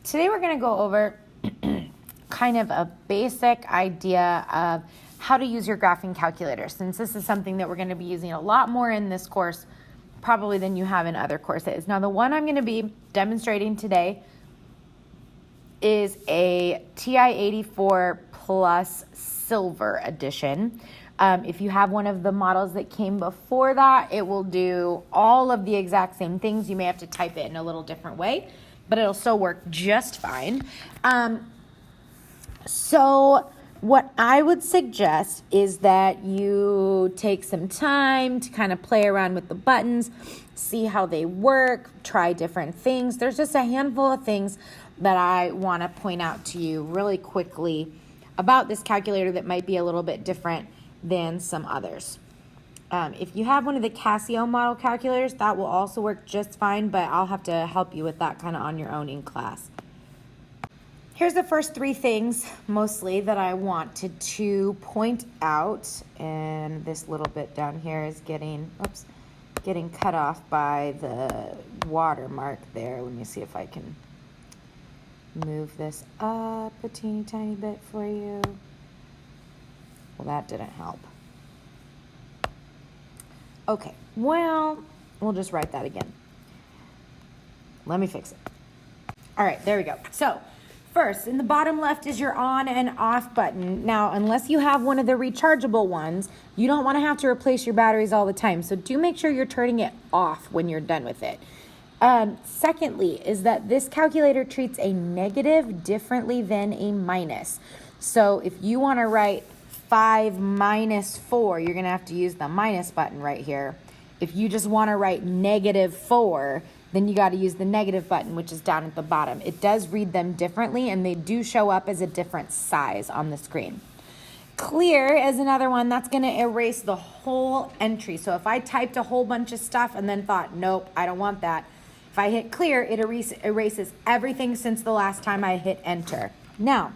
Today we're going to go over kind of a basic idea of how to use your graphing calculator, since this is something that we're going to be using a lot more in this course probably than you have in other courses. Now, the one I'm going to be demonstrating today is a TI-84 Plus Silver Edition. If you have one of the models that came before that, it will do all of the exact same things. You may have to type it in a little different way, but it'll still work just fine. So what I would suggest is that you take some time to kind of play around with the buttons, see how they work, try different things. There's just a handful of things that I want to point out to you really quickly about this calculator that might be a little bit different than some others. If you have one of the Casio model calculators, that will also work just fine, but I'll have to help you with that kind of on your own in class. Here's the first three things, mostly, that I wanted to point out, and this little bit down here is getting cut off by the watermark there. Let me see if I can move this up a teeny tiny bit for you. Well, that didn't help. Okay, well, we'll just write that again. Let me fix it. All right, there we go. So, first, in the bottom left is your on and off button. Now, unless you have one of the rechargeable ones, you don't want to have to replace your batteries all the time. So do make sure you're turning it off when you're done with it. Secondly, is that this calculator treats a negative differently than a minus. So if you want to write 5 minus 4, you're going to have to use the minus button right here. If you just want to write negative 4, then you got to use the negative button, which is down at the bottom. It does read them differently, and they do show up as a different size on the screen. Clear is another one that's going to erase the whole entry. So if I typed a whole bunch of stuff and then thought, nope, I don't want that, if I hit clear, it erases everything since the last time I hit enter. Now,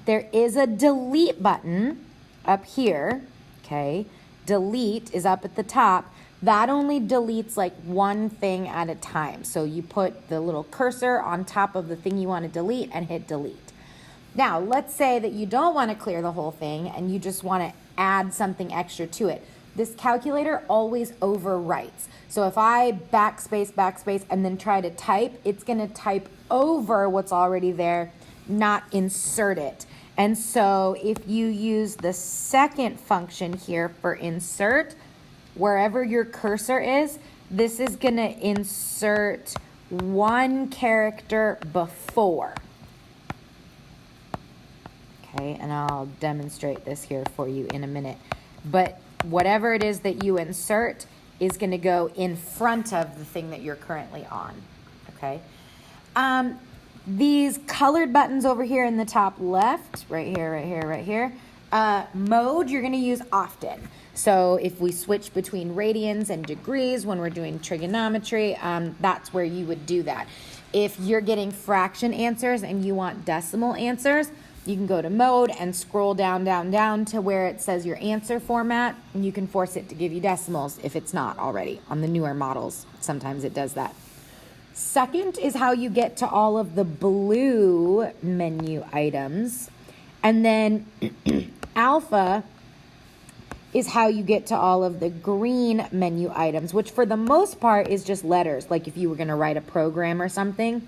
there is a delete button up here, okay? Delete is up at the top. That only deletes like one thing at a time. So you put the little cursor on top of the thing you want to delete and hit delete. Now, let's say that you don't want to clear the whole thing and you just want to add something extra to it. This calculator always overwrites. So if I backspace, and then try to type, it's going to type over what's already there, not insert it. And so if you use the second function here for insert, wherever your cursor is, this is going to insert one character before. Okay, and I'll demonstrate this here for you in a minute. But whatever it is that you insert is going to go in front of the thing that you're currently on. Okay. These colored buttons over here in the top left, right here, mode you're going to use often. So if we switch between radians and degrees when we're doing trigonometry, that's where you would do that. If you're getting fraction answers and you want decimal answers, you can go to mode and scroll down to where it says your answer format, and you can force it to give you decimals if it's not already. On the newer models, sometimes it does that. Second is how you get to all of the blue menu items. And then alpha is how you get to all of the green menu items, which for the most part is just letters, like if you were going to write a program or something.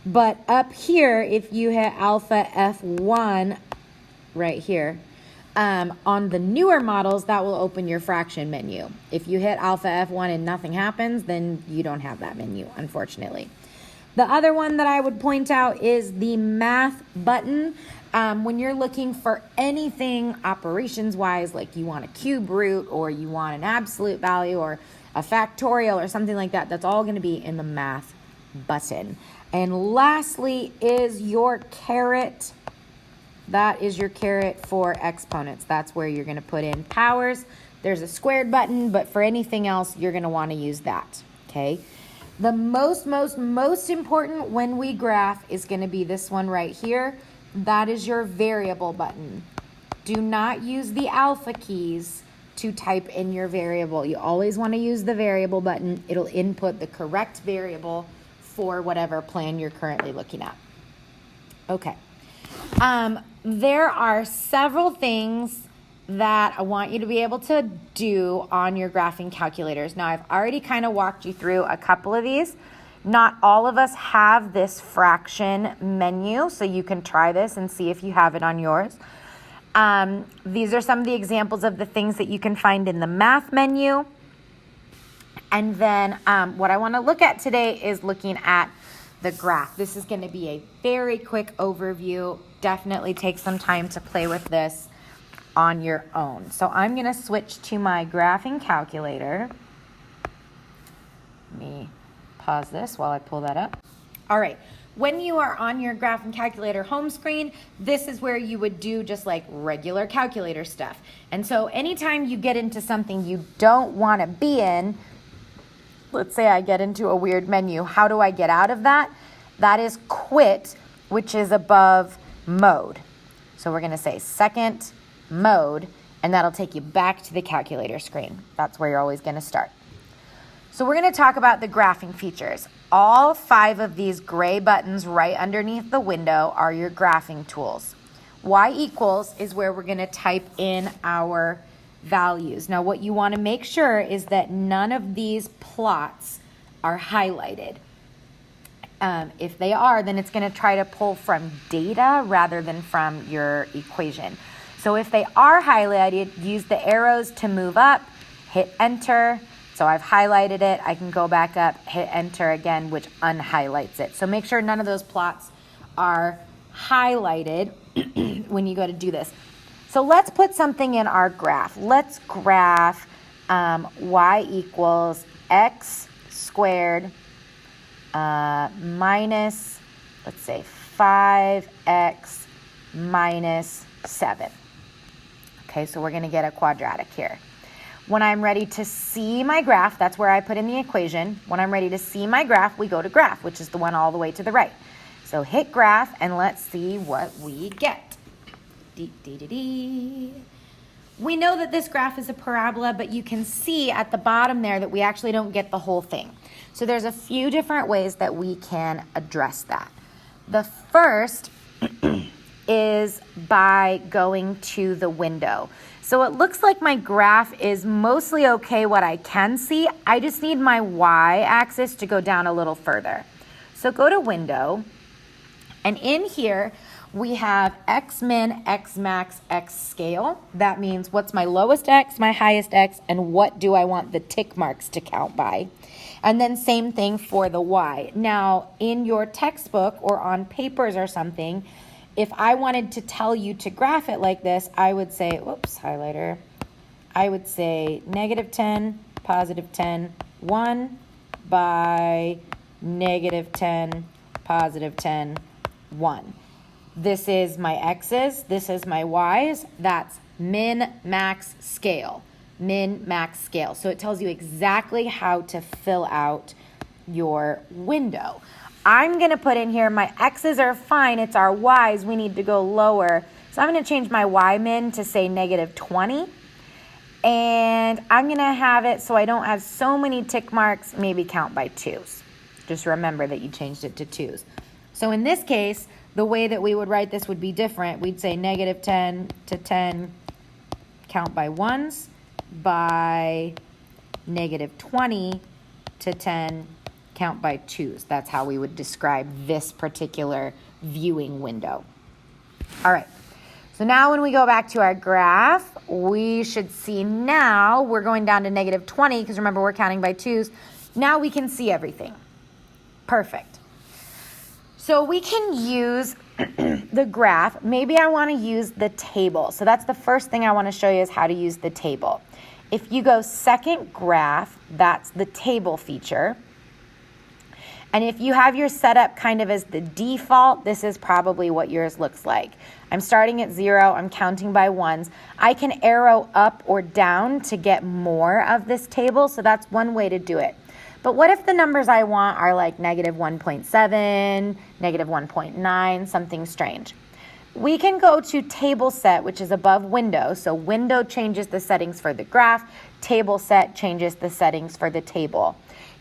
But up here, if you hit alpha F1 right here, on the newer models, that will open your fraction menu. If you hit alpha F1 and nothing happens, then you don't have that menu, unfortunately. The other one that I would point out is the math button. When you're looking for anything operations-wise, like you want a cube root or you want an absolute value or a factorial or something like that, that's all going to be in the math button. And lastly is your caret. That is your caret for exponents. That's where you're going to put in powers. There's a squared button, but for anything else, you're going to want to use that, okay? The most important when we graph is going to be this one right here. That is your variable button. Do not use the alpha keys to type in your variable. You always want to use the variable button. It'll input the correct variable for whatever plan you're currently looking at. Okay. There are several things that I want you to be able to do on your graphing calculators. Now, I've already kind of walked you through a couple of these. Not all of us have this fraction menu, so you can try this and see if you have it on yours. These are some of the examples of the things that you can find in the math menu. And then what I want to look at today is looking at the graph. This is going to be a very quick overview. Definitely take some time to play with this on your own. So I'm going to switch to my graphing calculator. Let me pause this while I pull that up. All right. When you are on your graphing calculator home screen, this is where you would do just like regular calculator stuff. And so anytime you get into something you don't want to be in, let's say I get into a weird menu, how do I get out of that? That is quit, which is above mode. So we're going to say second mode, and that'll take you back to the calculator screen. That's where you're always going to start. So we're going to talk about the graphing features. All 5 of these gray buttons right underneath the window are your graphing tools. Y equals is where we're going to type in our values. Now, what you want to make sure is that none of these plots are highlighted. If they are, then it's going to try to pull from data rather than from your equation. So if they are highlighted, use the arrows to move up, hit enter. So I've highlighted it. I can go back up, hit enter again, which unhighlights it. So make sure none of those plots are highlighted when you go to do this. So let's put something in our graph. Let's graph y equals x squared minus, let's say 5x minus 7. Okay, so we're going to get a quadratic here. When I'm ready to see my graph, that's where I put in the equation. When I'm ready to see my graph, we go to graph, which is the one all the way to the right. So hit graph, and let's see what we get. We know that this graph is a parabola, but you can see at the bottom there that we actually don't get the whole thing. So there's a few different ways that we can address that. The first is by going to the window. So it looks like my graph is mostly okay what I can see. I just need my y-axis to go down a little further. So go to window, and in here we have x min, x max, x scale. That means what's my lowest x, my highest x, and what do I want the tick marks to count by. And then same thing for the y. Now, in your textbook or on papers or something, if I wanted to tell you to graph it like this, I would say, whoops, highlighter. I would say negative 10, positive 10, 1 by negative 10, positive 10, 1. This is my x's, this is my y's. That's min, max, scale. Min, max, scale. So it tells you exactly how to fill out your window. I'm going to put in here, my x's are fine, it's our y's, we need to go lower. So I'm going to change my y min to say negative 20. And I'm going to have it so I don't have so many tick marks, maybe count by 2s. Just remember that you changed it to 2s. So in this case, the way that we would write this would be different. We'd say negative 10 to 10, count by 1s, by negative 20 to 10, count by 2s. That's how we would describe this particular viewing window. All right. So now when we go back to our graph, we should see now we're going down to negative 20 because remember we're counting by 2s. Now we can see everything. Perfect. So we can use the graph. Maybe I want to use the table. So that's the first thing I want to show you is how to use the table. If you go second graph, that's the table feature. And if you have your setup kind of as the default, this is probably what yours looks like. I'm starting at 0, I'm counting by 1s. I can arrow up or down to get more of this table, so that's one way to do it. But what if the numbers I want are like negative 1.7, negative 1.9, something strange? We can go to table set, which is above window. So window changes the settings for the graph, table set changes the settings for the table.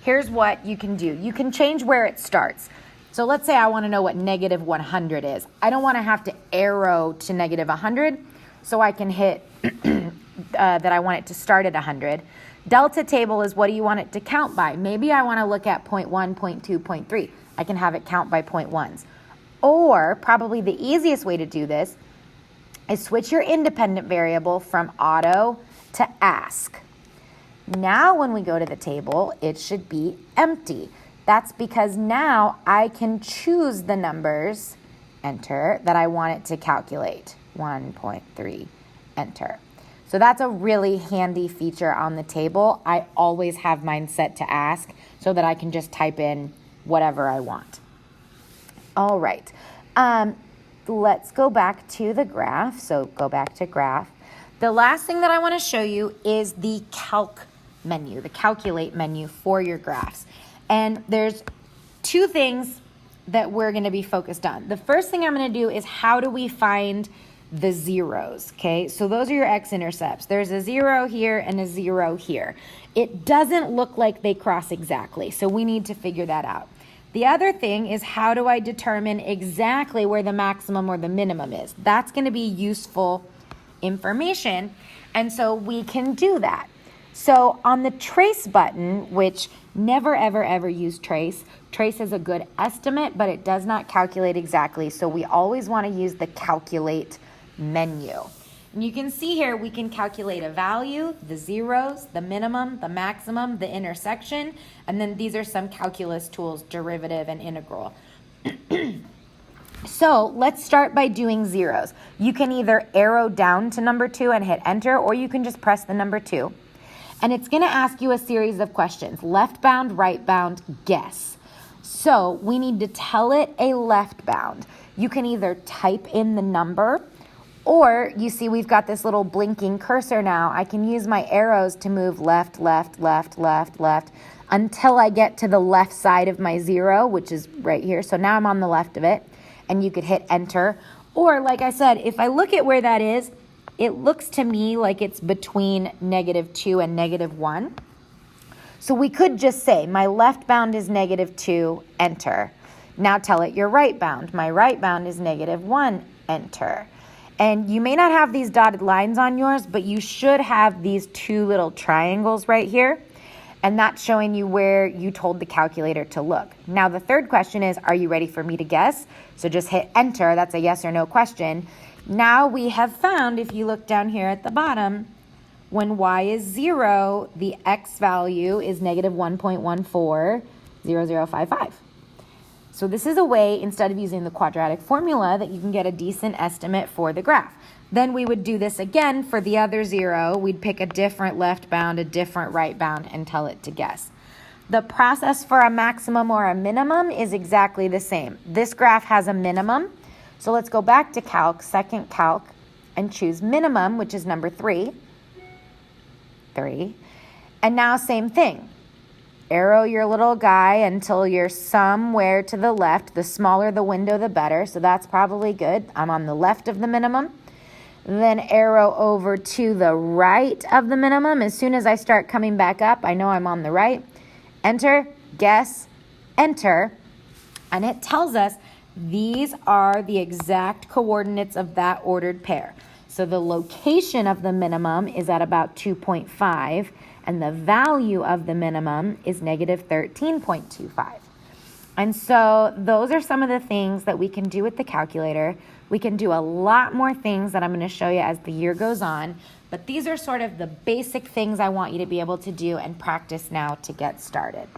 here's what you can do. You can change where it starts. So let's say I want to know what negative 100 is. I don't want to have to arrow to negative 100, so I can hit that I want it to start at 100. Delta table is what do you want it to count by? Maybe I want to look at 0.1, 0.2, 0.3. I can have it count by 0.1s. Or probably the easiest way to do this is switch your independent variable from auto to ask. Now when we go to the table, it should be empty. That's because now I can choose the numbers, enter, that I want it to calculate. 1.3, enter. So that's a really handy feature on the table. I always have mine set to ask so that I can just type in whatever I want. All right, let's go back to the graph. So go back to graph. The last thing that I want to show you is the Calc menu, the calculate menu for your graphs. And there's two things that we're going to be focused on. The first thing I'm going to do is how do we find the zeros, okay? So those are your x-intercepts. There's a 0 here and a 0 here. It doesn't look like they cross exactly, so we need to figure that out. The other thing is how do I determine exactly where the maximum or the minimum is? That's going to be useful information, and so we can do that. So on the trace button, which never, ever, ever use trace. Trace is a good estimate, but it does not calculate exactly. So we always want to use the calculate menu. And you can see here we can calculate a value, the zeros, the minimum, the maximum, the intersection, and then these are some calculus tools, derivative and integral. So let's start by doing zeros. You can either arrow down to number 2 and hit enter, or you can just press the number 2. And it's going to ask you a series of questions, left bound, right bound, guess. So we need to tell it a left bound. You can either type in the number, or you see we've got this little blinking cursor now. I can use my arrows to move left, left, left, left, left, until I get to the left side of my 0, which is right here. So now I'm on the left of it, and you could hit enter. Or like I said, if I look at where that is, it looks to me like it's between -2 and -1. So we could just say my left bound is -2, enter. Now tell it your right bound. My right bound is -1, enter. And you may not have these dotted lines on yours, but you should have these 2 little triangles right here. And that's showing you where you told the calculator to look. Now the third question is, are you ready for me to guess? So just hit enter. That's a yes or no question. Now we have found, if you look down here at the bottom, when y is 0, the x value is -1.140055. So this is a way, instead of using the quadratic formula, that you can get a decent estimate for the graph. Then we would do this again for the other 0. We'd pick a different left bound, a different right bound, and tell it to guess. The process for a maximum or a minimum is exactly the same. This graph has a minimum. So let's go back to Calc, second Calc, and choose minimum, which is number 3. And now same thing. Arrow your little guy until you're somewhere to the left. The smaller the window, the better. So that's probably good. I'm on the left of the minimum. Then arrow over to the right of the minimum. As soon as I start coming back up, I know I'm on the right. Enter, guess, enter. And it tells us these are the exact coordinates of that ordered pair. So the location of the minimum is at about 2.5, and the value of the minimum is -13.25. And so those are some of the things that we can do with the calculator. We can do a lot more things that I'm going to show you as the year goes on, but these are sort of the basic things I want you to be able to do and practice now to get started.